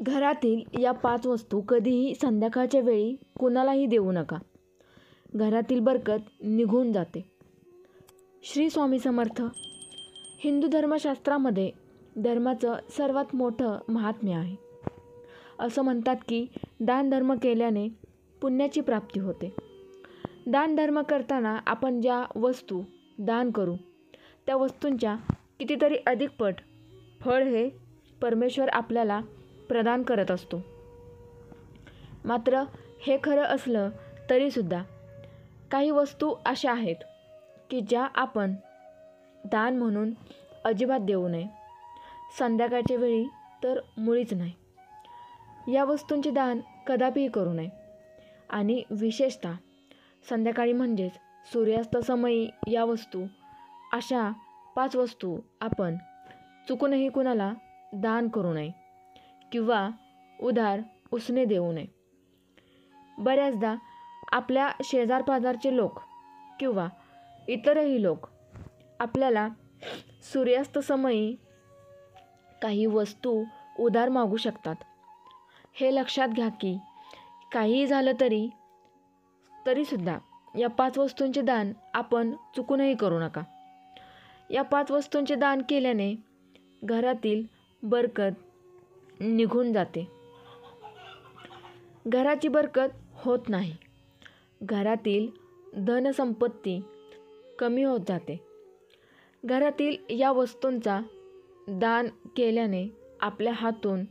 घरातील या 5 वस्तू कधीही संध्याकाळच्या वेळी कुणालाही देऊ नका. घरातील बरकत निघून जाते. श्री स्वामी समर्थ. हिंदू धर्मशास्त्रामध्ये धर्माचं सर्वात मोठं महात्म्य आहे. असं म्हणतात की दानधर्म केल्याने पुण्याची प्राप्ती होते. दानधर्म करताना आपण ज्या वस्तू दान करू त्या वस्तूंच्या कितीतरी अधिक पट फळ हे परमेश्वर आपल्याला प्रदान करत असतो. मात्र हे खरं असलं तरीसुद्धा काही वस्तू अशा आहेत की ज्या आपण दान म्हणून अजिबात देऊ नये. संध्याकाळच्या वेळी तर मुळीच नाही. या वस्तूंचे दान कदापिही करू नये. आणि विशेषतः संध्याकाळी म्हणजेच सूर्यास्तसमयी या वस्तू, अशा 5 वस्तू आपण चुकूनही कुणाला दान करू नये किंवा उधार उसने देऊ नये. बऱ्याचदा आपल्या शेजारपाजारचे लोक किंवा इतरही लोक आपल्याला सूर्यास्तसमयी काही वस्तू उधार मागू शकतात. हे लक्षात घ्या की काहीही झालं तरीसुद्धा या 5 वस्तूंचे दान आपण चुकूनही करू नका. या 5 वस्तूंचे दान केल्याने घरातील बरकत निघून जाते. घराची बरकत होत नाही. घरातील धनसंपत्ती कमी होत जाते. घरातील या वस्तूंचा दान केल्याने आपल्या हातून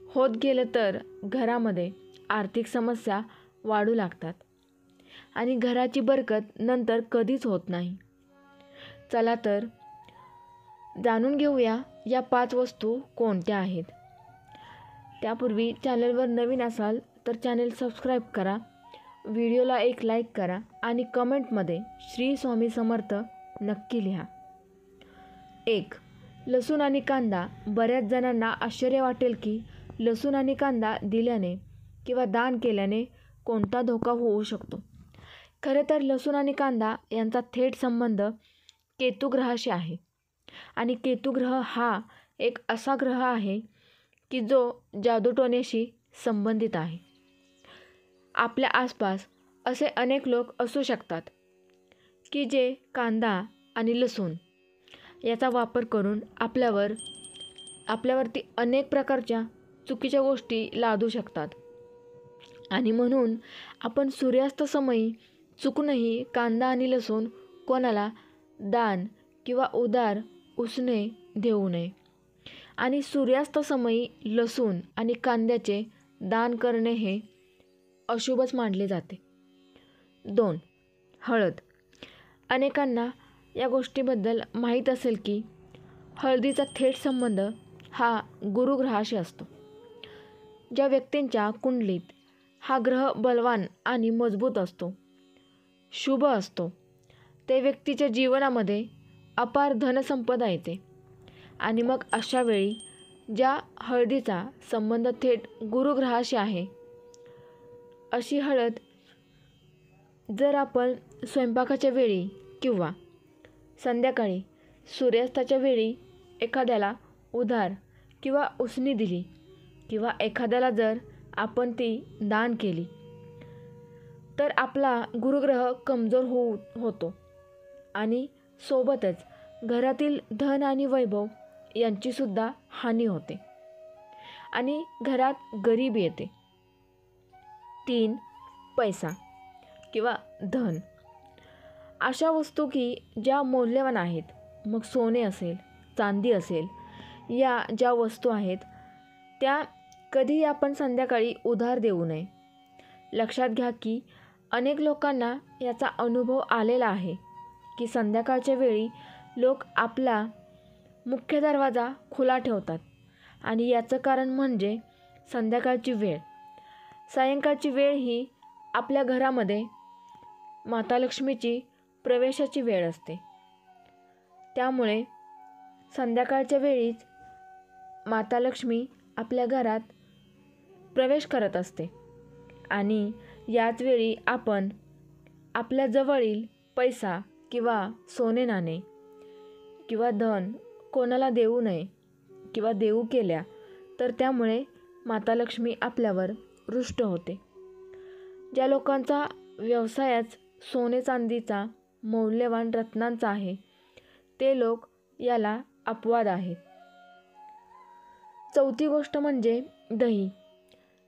होत गेलं तर घरामध्ये आर्थिक समस्या वाढू लागतात आणि घराची बरकत नंतर कधीच होत नाही. चला तर जाणून घेऊया या 5 वस्तू कोणत्या आहेत. त्यापूर्वी चॅनलवर नवीन असाल तर चॅनल सबस्क्राईब करा, व्हिडिओला एक लाईक करा आणि कमेंटमध्ये श्री स्वामी समर्थ नक्की लिहा. 1. लसूण आणि कांदा. बऱ्याच जणांना आश्चर्य वाटेल की लसूण आणि कांदा दिल्याने किंवा दान केल्याने कोणता धोका होऊ शकतो. खरं तर लसूण आणि कांदा यांचा थेट संबंध केतू ग्रहाशी आहे. आणि केतू ग्रह हा एक असा ग्रह आहे की जो जादूटोण्याशी संबंधित आहे. आपल्या आसपास असे अनेक लोक असू शकतात की जे कांदा आणि लसूण याचा वापर करून आपल्यावरती अनेक प्रकारच्या चुकीच्या गोष्टी लादू शकतात. आणि म्हणून आपण सूर्यास्तसमयी चुकूनही कांदा आणि लसूण कोणाला दान किंवा उधार उसने देऊ नये. आणि सूर्यास्तसमयी लसूण आणि कांद्याचे दान करणे हे अशुभच मानले जाते. 2. हळद. अनेकांना या गोष्टीबद्दल माहीत असेल की हळदीचा थेट संबंध हा गुरुग्रहाशी असतो. ज्या व्यक्तींच्या कुंडलीत हा ग्रह बलवान आणि मजबूत असतो, शुभ असतो, ते व्यक्तीच्या जीवनामध्ये अपार धनसंपदा येते. आणि मग अशा वेळी ज्या हळदीचा संबंध थेट गुरुग्रहाशी आहे अशी हळद जर आपण स्वयंपाकाच्या वेळी किंवा संध्याकाळी सूर्यास्ताच्या वेळी एखाद्याला उधार किंवा उसने दिली किंवा एखाद्याला जर आपण ती दान केली तर आपला गुरुग्रह कमजोर होतो आणि सोबतच घरातील धन आणि वैभव यांचीसुद्धा हानी होते आणि घरात गरिबी येते. 3. पैसा किंवा धन. अशा वस्तू की ज्या मौल्यवान आहेत, मग सोने असेल, चांदी असेल, या ज्या वस्तू आहेत त्या कधीही आपण संध्याकाळी उधार देऊ नये. लक्षात घ्या की अनेक लोकांना याचा अनुभव आलेला आहे की संध्याकाळच्या वेळी लोक आपला मुख्य दरवाजा खुला ठेवतात आणि याचं कारण म्हणजे संध्याकाळची वेळ. सायंकाळची वेळ ही आपल्या घरामध्ये माता लक्ष्मीची प्रवेशाची वेळ असते. त्यामुळे संध्याकाळच्या वेळीच माता लक्ष्मी आपल्या घरात प्रवेश करत असते आणि याच वेळी आपण आपल्या जवळील पैसा किंवा सोने नाणे किंवा धन कोणाला देऊ नये किंवा देऊ केल्या तर त्यामुळे माता लक्ष्मी आपल्यावर रुष्ट होते. ज्या लोकांचा व्यवसायच सोने चांदीचा, मौल्यवान रत्नांचा आहे, ते लोक याला अपवाद आहेत. चौथी गोष्ट म्हणजे दही.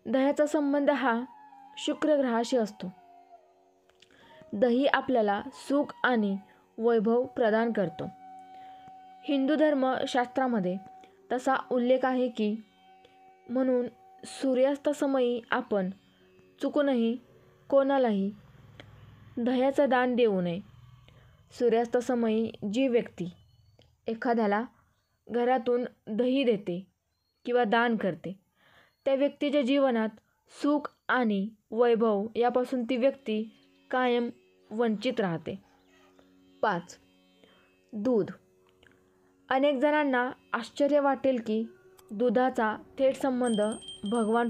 दह्याचा संबंध हा शुक्र ग्रहाशी असतो. दही आपल्याला सुख आणि वैभव प्रदान करतो. हिंदू धर्मशास्त्रामध्ये तसा उल्लेख आहे की म्हणून सूर्यास्तासमयी आपण चुकूनही कोणालाही दह्याचं दान देऊ नये. सूर्यास्तासमयी जी व्यक्ती एखाद्याला घरातून दही देते किंवा दान करते, त्या व्यक्तीच्या जीवनात सुख आणि वैभव यापासून ती व्यक्ती कायम वंचित राहते. 5. दूध. अनेक जणांना आश्चर्य वाटेल की दुधाचा थेट संबंध भगवान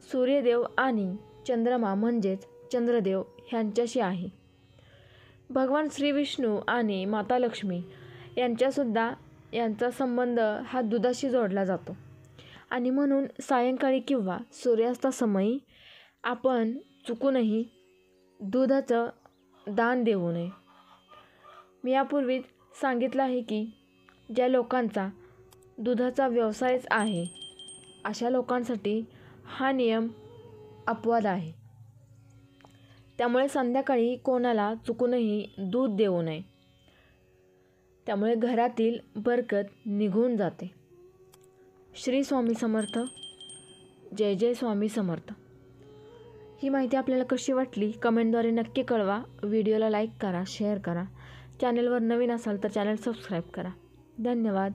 सूर्यदेव आणि चंद्रमा म्हणजेच चंद्रदेव ह्यांच्याशी आहे. भगवान श्री विष्णू आणि माता लक्ष्मी यांचा संबंध हा दुधाशी जोडला जातो आणि म्हणून सायंकाळी किंवा सूर्यास्तासमयी आपण चुकूनही दुधाचं दान देऊ नये. मी यापूर्वीच सांगितलं आहे की ज्या लोकांचा दुधाचा व्यवसायच आहे, अशा लोकांसाठी हा नियम अपवाद आहे. त्यामुळे संध्याकाळी कोणाला चुकूनही दूध देऊ नये. त्यामुळे घरातील बरकत निघून जाते. श्री स्वामी समर्थ. जय जय स्वामी समर्थ. ही माहिती आपल्याला कशी वाटली कमेंटद्वारे नक्की कळवा. व्हिडिओला लाईक करा, शेअर करा. चॅनलवर नवीन असाल तर चॅनल सबस्क्राईब करा. धन्यवाद.